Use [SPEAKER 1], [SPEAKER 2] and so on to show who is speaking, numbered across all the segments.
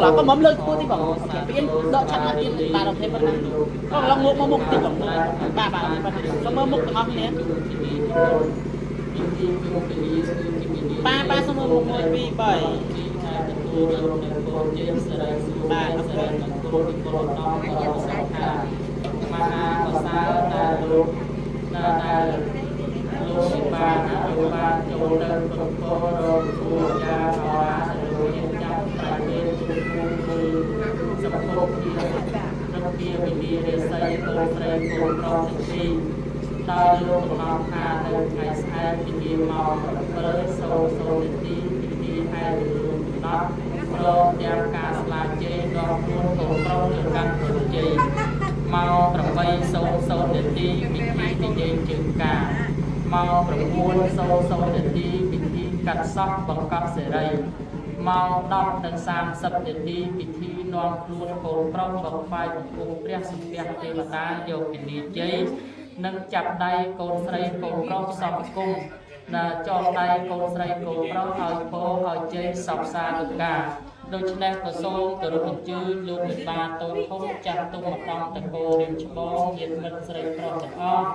[SPEAKER 1] là có mắm lên cua thì bảo biến đỡ chặt là biến bà đồng thêm phần này có là ngộ mông thì bảo bà phần này có mơ mục ngon nhé ba xong rồi một người bị bảy bà nó kia vì đi xây cô xây cô pro thị ta luôn học hà từ ngày sai vì màu với sâu sâu tí vì hai đường nó pro đem cả là chơi đó luôn cô pro được căn của chơi màu trong vây sâu sâu tí vì chơi chừng cả màu trong buôn sâu sâu tí vì cắt sóc bằng cặp sợi dây màu đọc đến sam sập tí vì non luôn cô pro bậc phai cùngព្រះសម្ភារទេវតាយកពីនីជ័យនឹងចាប់ដៃកូនស្រីកូនប្រុសសពគុំដែលចងដៃកូនស្រីកូនប្រុសឲ្យពោឲ្យជ័យសពសាទុកាដូច្នេះក៏សូមគោរពអញ្ជើញលោកមេបាតូនធំចាស់ទុំម្ដងតកោរៀមច្បងញាតិមិត្តស្រីប្រុសទាំងអស់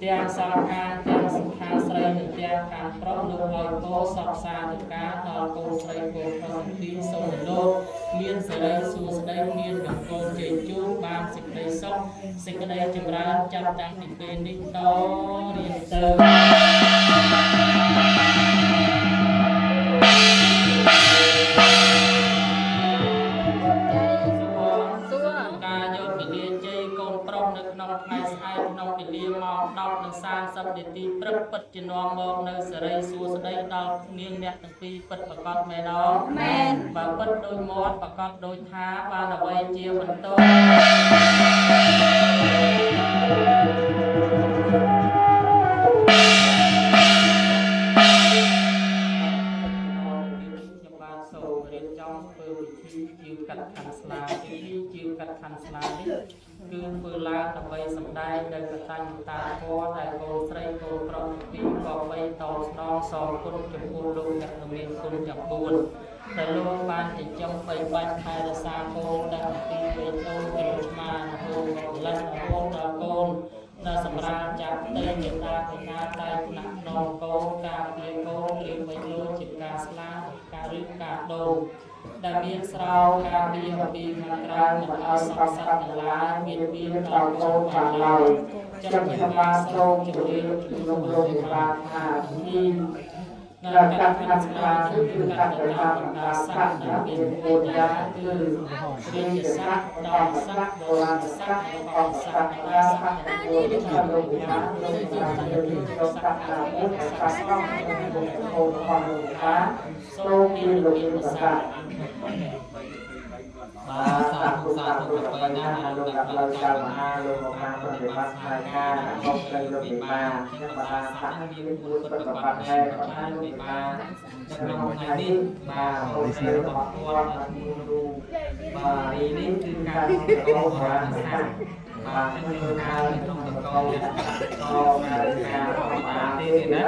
[SPEAKER 1] ទាំងសង្ខាទាំងសង្ខាស្រីនិងទាំងខាងប្រុសលោកឲ្យពោសពសាទុកាដល់កូនស្រីកូនប្រុសទីសូមលោកមានសេរីសួស្តីមានបង្គោលជ័យជូនបានសេចក្តីសុខសេចក្តីចម្រើនចាប់តាំងពីពេលនេះតរៀនទៅ30នាទីព្រឹកពិតជានាំមកនៅសេរីសួស្តីដល់នាងអ្នកទាំងពីរពិតប្រកបមែនអត់មែនបើពិតដោយមាត់ប្រកបដោយថាបានអ្វីជាបន្តជាកាត់ខាន់ស្លាជាកាត់ខាន់ស្លានេះគឺធ្វើឡើងដើម្បីសម្ដែងដល់កតញ្ញូតាធម៌ដែលកូនស្រីកូនប្រុសពីរក៏បីតស្នងសងគុណចំពោះលោកអ្នកមានគុណទាំង4ដែលលោកបាន បីបាច់ថែរក្សាកូនតាំងពីវ័យតូចដល់ឆ្មារហូតមកលិនរហូតដល់កូននៅសម្រាប់ចាប់ផ្ទៃមេត្តាកញ្ញាដៃថ្នាក់នងកូនការពារកូនឬមិនលួចជាការស្លាប់ការឬការដូរដែលមានស្រោការពារអំពីខាងក្រៅមិនឲ្យសង្ស័យទាំងឡាយមានដល់កូនបានឡើយចាំខ្ញុំបានសូមជម្រាបជូនលោកបានថានេះនៅកាត់ខាងស្លាយគឺកាត់ទៅតាមបណ្ដាស័ក្តិដែលមានពុទ្ធយាគឺរាជស័ក្តិដល់ស័ក្តិបុរាណស័ក្តិរបស់ស័ក្តិអាស័ក្តិបុរាណស័ក្តិលោកយាលោកយាលោកស័ក្តិអាពុទ្ធស័ក្តិរបស់របស់លោកយាសូមមានលោកយាស័ក្តិបាទសាធុទៅពេលណាលោកដាក់ផ្លូវការណាលោកបានបប្រតិបត្តិការការរបស់ទៅលោកវិបាលជាបណ្ដាស័ក្តិមានគួរប្រតិបត្តិដែររបស់លោកវិបាលក្នុងថ្ងៃនេះបាទអង្គរបស់គាត់មានរូបបាទនេះគឺការបន្តបុរាណសាស្ត្របាទក្នុងការក្នុងតកតការរបស់ទេណា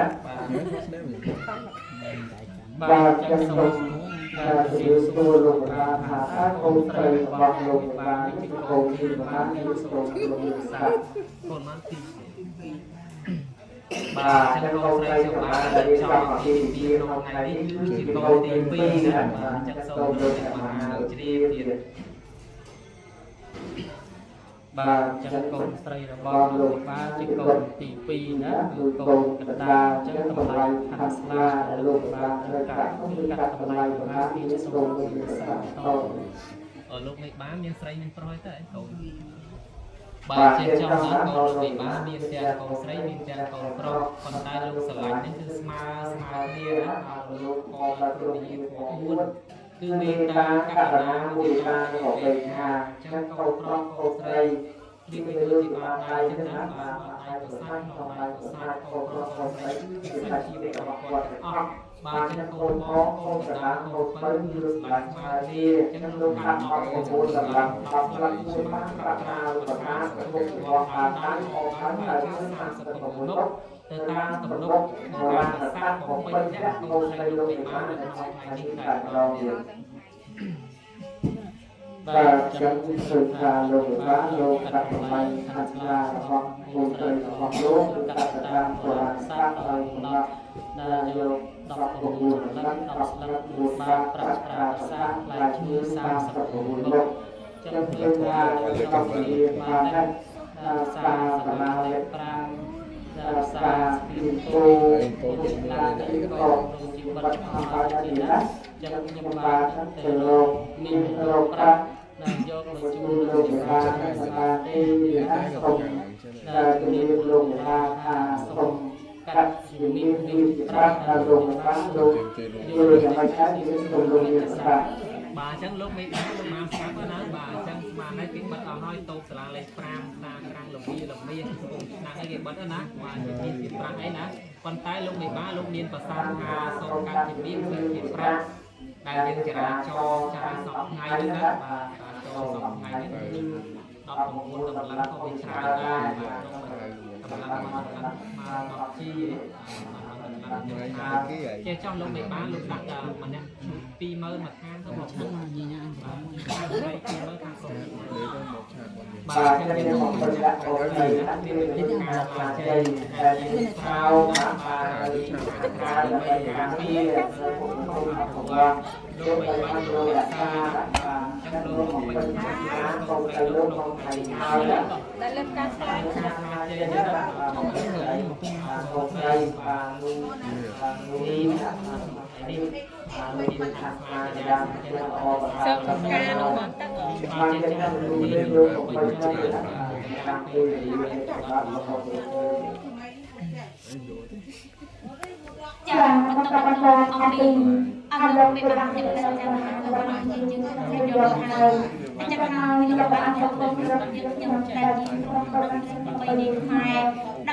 [SPEAKER 1] បាទចាំសូមការជម្រាបសួរលោកបានថាតើកូនស្រីរបស់លោកបានជាកូនទីបានមានសូមលោកសាស្ត្រកូនបានទីបាទចឹងកូនស្រីសូមបានរៀបចំអំពីពីក្នុងថ្ងៃនេះគឺជាកូនទី2ណាបាទចឹងសូមលោកបានជ្រាបទៀតបាទចឹងកូនស្រីរបស់លោកបានជាកូនទី2ណាគឺកូនកណ្ដាលចឹងតម្លៃខាងស្លាដែលលោកបានត្រូវការគឺកាត់តម្លៃប្រមាណពីសូមលោកសាស្ត្រតលោកមេបានមានស្រីមានប្រុសទេកូនបាទជាចំណាកូនលោកមេបានមានទាំងកូនស្រីមានទាំងកូនប្រុសប៉ុន្តែលោកស្រឡាញ់នេះគឺស្មើគ្នាណាហើយលោកក៏ដល់ព្រមវិញ្ញាណ4គឺមេត្តាករុណាមុទិតានិងឧបេក្ខាចឹងកូនប្រុសកូនស្រីនេះវាដូចជាបានដៃចឹងណាបានដៃប្រសាទក្នុងដៃប្រសាទកូនប្រុសកូនស្រីគឺសាច់ជីវិតរបស់គាត់ទាំងអស់បាទចឹងកូនបងកូនកណ្ដាលកូនបើគឺស្លាប់ស្មើគ្នាចឹងលោកខាងអត់9សម្រាប់10ផ្លូវមួយបានប្រាថ្នាប្រមាណគ្រប់របស់បានដៃអស់ហើយហើយ36នោះទៅតាមទំនុកបុរាណសាស្ត្របំពេញទាំងកូនស្រីលោកវិបាននៅក្នុងថ្ងៃនេះតែម្ដងទៀតបាទចឹងគឺថាលោកវិបានលោកកាត់តម្លៃខាងស្លារបស់កូនស្រីរបស់លោកគឺកាត់តាមបុរាណសាស្ត្រដោយកំណត់ដែលយក19លឹក10ស្លឹក4បាតប្រាក់ប្រាសាទផ្លែឈើ39លោកចឹងគឺថាក្នុងវិញ្ញាបានដែរសាសាលាលេខ5សាស្ពីគោជាឡានទីកោជីវិតរបស់ជាណាចឹងខ្ញុំបានទៅលោកមានរកប្រាក់ដែលយកមកជូនលោកវិការសាលាទីណាសូមដែលមានលោកវិការថាសូមកាត់ជាមានប្រាក់ដល់លោកវិការលោកយល់យ៉ាងម៉េចដែរគឺសូមលោកវិការបាទអញ្ចឹងលោកមេបានលោកមកស្រាប់ណាបាទអញ្ចឹងស្មានហើយគេបិទអស់ហើយតូបសាលាលេខ5តាក្រាំងលំមាឆ្នាំអីគេបិទណាបាទជាទីជាប្រាក់អីណាប៉ុន្តែលោកមេបានលោកមានប្រសាសន៍ថាសូមកាត់ជាមានជាប្រាក់ដែលយើងចរាចរចាយសពថ្ងៃនេះណាបាទចរសពថ្ងៃនេះគឺ19តម្លៃក៏វាច្រើនដែរបាទតម្លៃមក10ជីចេះចង់លោកមេបានលោកដាក់ដល់ម្នាក់20000មួយខាងទៅមកហ្នឹងញញ៉ាំបាទ20000ខាងសុំបាទចឹងយើងមកប្រយ័ត្នអូនទៅណាវាមានការខ្លាចใจដែលយើងខោបាទការដើម្បីការពារក្នុងលោកមេបានលោករក្សាបាទចឹងលោកពេញការកូនទៅលោកក្នុងថ្ងៃនេះហើយដែលលើកការខ្លាចใจទៅដល់ក្នុងថ្ងៃនេះកូនទៅបាទលោកនេះនេះមានខាងស្មារតីយ៉ាងចេះល្អសូមការនោះមកតាំងបានចេះចាំមានលោកពេញចិត្តការពេលវេលាបាទចាបន្តអំពីអរលោកមេបានខ្ញុំសូមចាំថារបស់យើងខ្ញុំយកហើយចាំហើយលោកបានចូលក្នុងខ្ញុំតែខ្ញុំប្រកបដើម្បីនេះខ្មែរ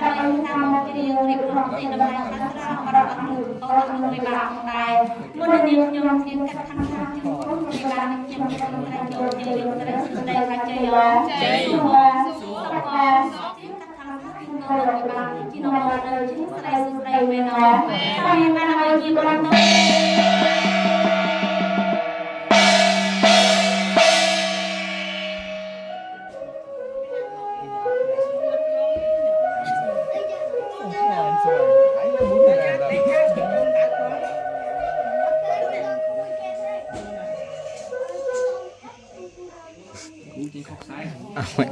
[SPEAKER 1] ដើម្បីតាមមករៀបរាប់ទីតម្លៃខាងក្រៅរបស់អង្គមេបានដែរមុននេះខ្ញុំជាកាត់ខាងក្រៅជំនុំមេបានខ្ញុំសូមតែចូលជ័យត្រឹមតែខាងជ័យជ័យសុខសុខកាត់ខាងក្រៅលោកមេបានជានំដល់ជាស្រីស្រីមែនអត់ហើយបានឲ្យជាបន្ត
[SPEAKER 2] กูจะขอกซ้าย
[SPEAKER 3] เอาไว้